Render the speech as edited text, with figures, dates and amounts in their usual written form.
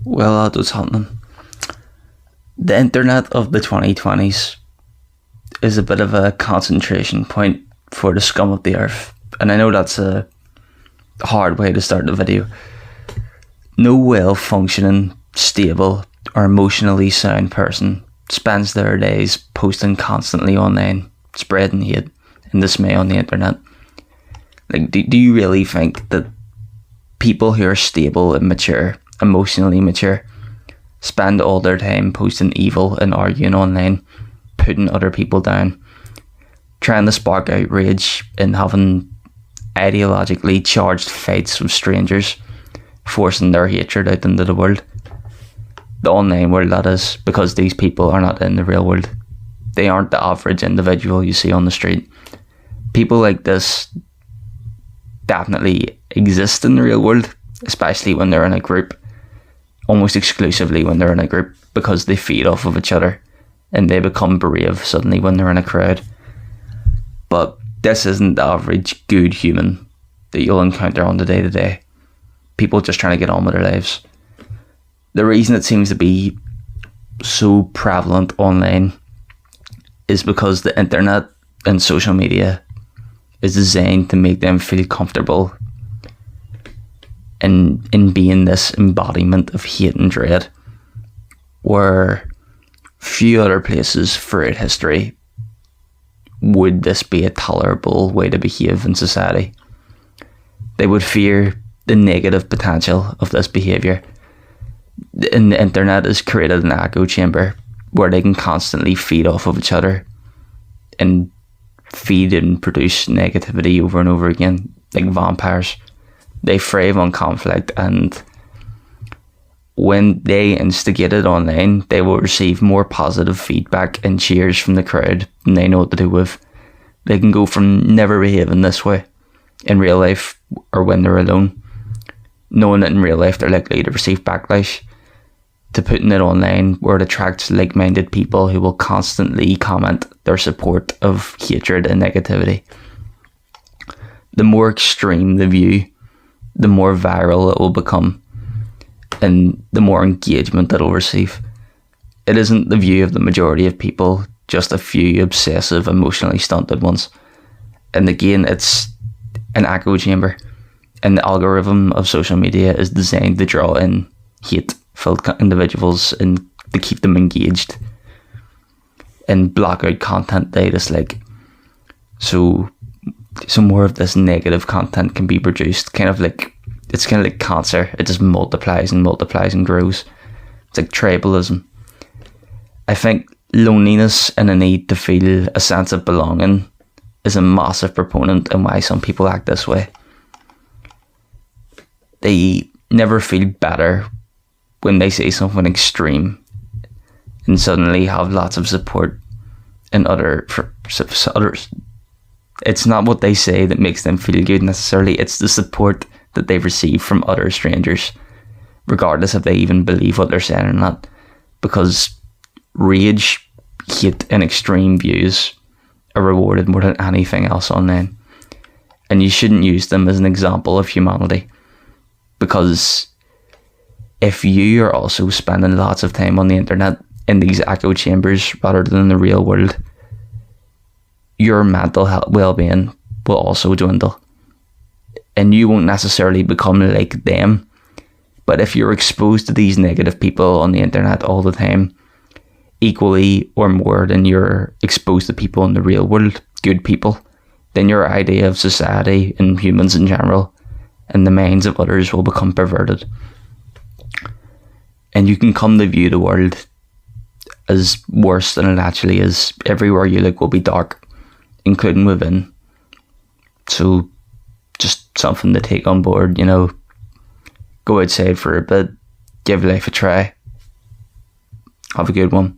Well, that's something. The internet of the 2020s is a bit of a concentration point for the scum of the earth. And I know that's a hard way to start the video. No well-functioning, stable, or emotionally sound person spends their days posting constantly online, spreading hate and dismay on the internet. Like, do you really think that people who are stable and mature, emotionally mature, spend all their time posting evil and arguing online, putting other people down, trying to spark outrage and having ideologically charged fights with strangers, forcing their hatred out into the world? The online world, that is, because these people are not in the real world. They aren't the average individual you see on the street. People like this definitely exist in the real world, especially when they're in a group, almost exclusively when they're in a group, because they feed off of each other and they become brave suddenly when they're in a crowd. But this isn't the average good human that you'll encounter on the day-to-day. People just trying to get on with their lives. The reason it seems to be so prevalent online is because the internet and social media is designed to make them feel comfortable in being this embodiment of hate and dread, where few other places throughout history would this be a tolerable way to behave in society. They would fear the negative potential of this behaviour. And the internet has created an echo chamber where they can constantly feed off of each other and feed and produce negativity over and over again, like vampires. They thrive on conflict, and when they instigate it online, they will receive more positive feedback and cheers from the crowd than they know what to do with. They can go from never behaving this way in real life or when they're alone, knowing that in real life they're likely to receive backlash, to putting it online where it attracts like-minded people who will constantly comment their support of hatred and negativity. The more extreme the view, the more viral it will become, and the more engagement it'll receive. It isn't the view of the majority of people, just a few obsessive, emotionally stunted ones. And again, it's an echo chamber, and the algorithm of social media is designed to draw in hate-filled individuals and to keep them engaged and block out content they dislike. So more of this negative content can be produced, it's kind of like cancer. It just multiplies and multiplies and grows. It's like tribalism. I think loneliness and a need to feel a sense of belonging is a massive proponent in why some people act this way. They never feel better when they say something extreme and suddenly have lots of support in others. It's not what they say that makes them feel good necessarily, it's the support that they receive from other strangers, regardless if they even believe what they're saying or not. Because rage, hate and extreme views are rewarded more than anything else online, and you shouldn't use them as an example of humanity, because if you are also spending lots of time on the internet in these echo chambers rather than in the real world, your mental health well-being will also dwindle, and you won't necessarily become like them. But if you're exposed to these negative people on the internet all the time, equally or more than you're exposed to people in the real world, good people, then your idea of society and humans in general and the minds of others will become perverted. And you can come to view the world as worse than it actually is. Everywhere you look will be dark, including within. So just something to take on board, go outside for a bit, give life a try. Have a good one.